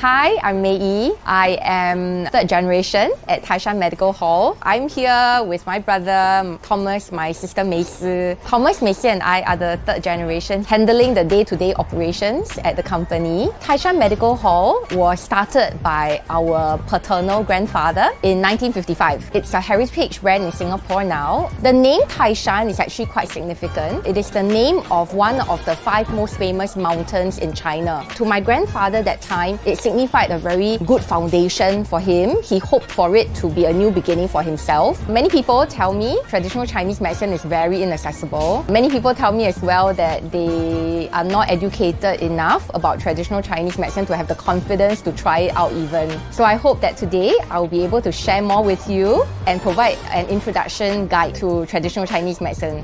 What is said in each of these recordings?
Hi, I'm Mei Yi. I am third generation at Taishan Medical Hall. I'm here with my brother Thomas, my sister Mei Si. Thomas, Mei Si and I are the third generation handling the day-to-day operations at the company. Taishan Medical Hall was started by our paternal grandfather in 1955. It's a heritage brand in Singapore now. The name Taishan is actually quite significant. It is the name of one of the 5 most famous mountains in China. To my grandfather that time, it signified a very good foundation for him. He hoped for it to be a new beginning for himself. Many people tell me traditional Chinese medicine is very inaccessible. Many people tell me as well that they are not educated enough about traditional Chinese medicine to have the confidence to try it out even. So I hope that today I'll be able to share more with you and provide an introduction guide to traditional Chinese medicine.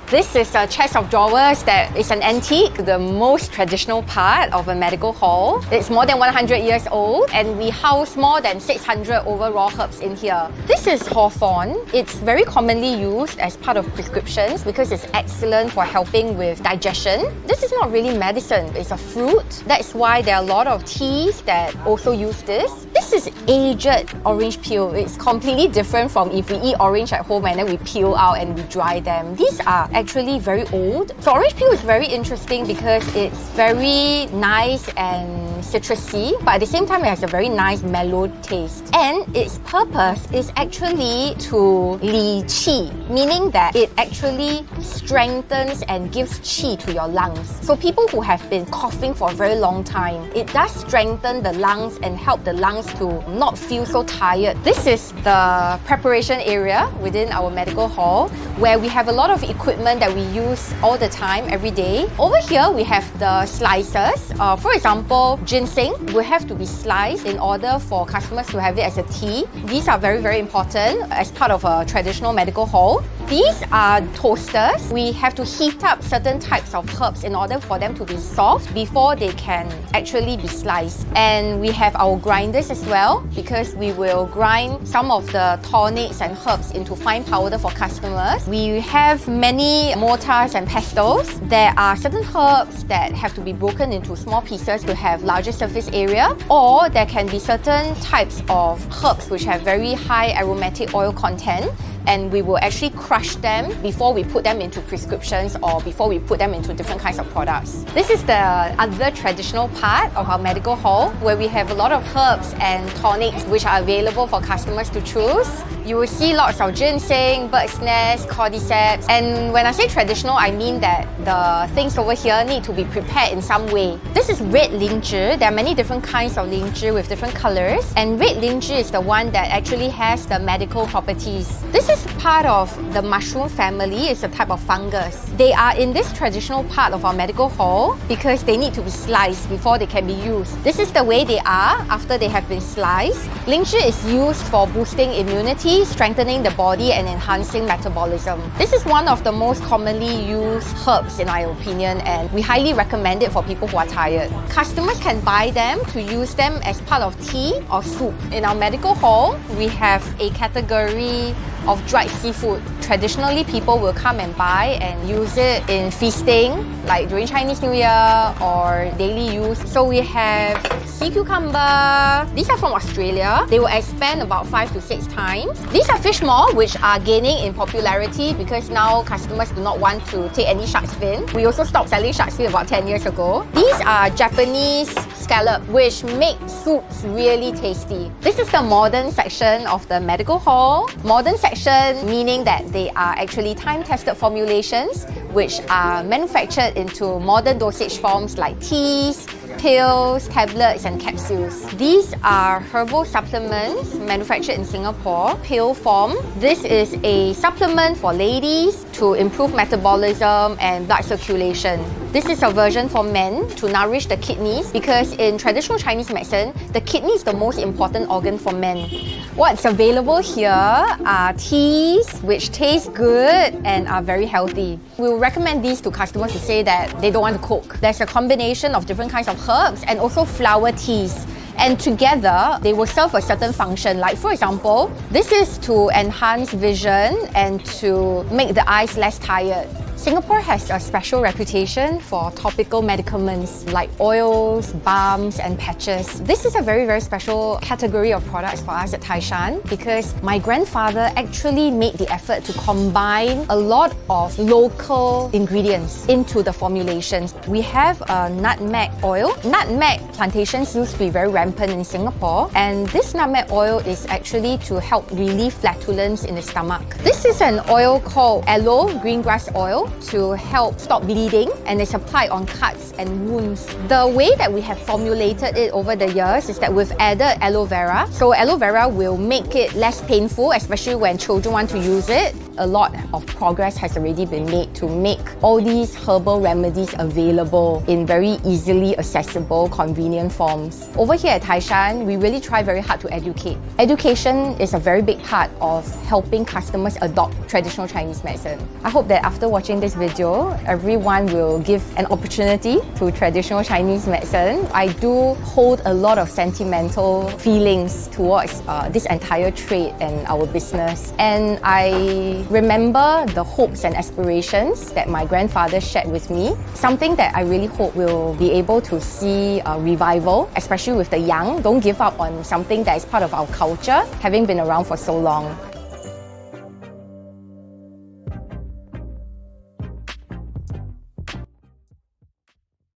This is a chest of drawers that is an antique, the most traditional part of a medical hall. It's more than 100 years old and we house more than 600 overall herbs in here. This is hawthorn. It's very commonly used as part of prescriptions because it's excellent for helping with digestion. This is not really medicine, it's a fruit. That's why there are a lot of teas that also use this. This is aged orange peel. It's completely different from if we eat orange at home and then we peel out and we dry them. These are actually very old. So orange peel is very interesting because it's very nice and citrusy, but at the same time it has a very nice mellow taste. And its purpose is actually to li qi, meaning that it actually strengthens and gives qi to your lungs. So people who have been coughing for a very long time, it does strengthen the lungs and help the lungs to not feel so tired. This is the preparation area within our medical hall where we have a lot of equipment that we use all the time, every day. Over here, we have the slicers. For example, ginseng will have to be sliced in order for customers to have it as a tea. These are very, very important as part of a traditional medical hall. These are toasters. We have to heat up certain types of herbs in order for them to be soft before they can actually be sliced. And we have our grinders as well because we will grind some of the tonics and herbs into fine powder for customers. We have many mortars and pestles. There are certain herbs that have to be broken into small pieces to have larger surface area, or there can be certain types of herbs which have very high aromatic oil content, and we will actually crush them before we put them into prescriptions or before we put them into different kinds of products. This is the other traditional part of our medical hall where we have a lot of herbs and tonics which are available for customers to choose. You will see lots of ginseng, bird's nest, cordyceps, and when I say traditional, I mean that the things over here need to be prepared in some way. This is red lingzhi. There are many different kinds of lingzhi with different colors, and red lingzhi is the one that actually has the medical properties. This is part of the mushroom family. It's a type of fungus. They are in this traditional part of our medical hall because they need to be sliced before they can be used. This is the way they are after they have been sliced. Lingzhi is used for boosting immunity, strengthening the body and enhancing metabolism. This is one of the most commonly used herbs in my opinion, and we highly recommend it for people who are tired. Customers can buy them to use them as part of tea or soup. In our medical hall, we have a category of dried seafood. Traditionally, people will come and buy and use it in feasting, like during Chinese New Year or daily use. So we have sea cucumber. These are from Australia. They will expand about 5 to 6 times. These are fish maw, which are gaining in popularity because now customers do not want to take any shark's fin. We also stopped selling shark's fin about 10 years ago. These are Japanese scallop, which make soups really tasty. This is the modern section of the medical hall. Modern section meaning that they are actually time-tested formulations which are manufactured into modern dosage forms like teas, pills, tablets and capsules. These are herbal supplements manufactured in Singapore, pill form. This is a supplement for ladies to improve metabolism and blood circulation. This is a version for men to nourish the kidneys because in traditional Chinese medicine, the kidney is the most important organ for men. What's available here are teas which taste good and are very healthy. We'll recommend these to customers who say that they don't want to cook. There's a combination of different kinds of herbs and also flower teas. And together, they will serve a certain function. Like for example, this is to enhance vision and to make the eyes less tired. Singapore has a special reputation for topical medicaments like oils, balms and patches. This is a very, very special category of products for us at Taishan because my grandfather actually made the effort to combine a lot of local ingredients into the formulations. We have a nutmeg oil. Nutmeg plantations used to be very rampant in Singapore, and this nutmeg oil is actually to help relieve flatulence in the stomach. This is an oil called aloe green grass oil to help stop bleeding, and it's applied on cuts and wounds. The way that we have formulated it over the years is that we've added aloe vera. So aloe vera will make it less painful, especially when children want to use it. A lot of progress has already been made to make all these herbal remedies available in very easily accessible, convenient forms. Over here at Taishan, we really try very hard to educate. Education is a very big part of helping customers adopt traditional Chinese medicine. I hope that after watching this video, everyone will give an opportunity to traditional Chinese medicine. I do hold a lot of sentimental feelings towards this entire trade and our business. And I remember the hopes and aspirations that my grandfather shared with me. Something that I really hope we'll be able to see a revival, especially with the young. Don't give up on something that is part of our culture, having been around for so long.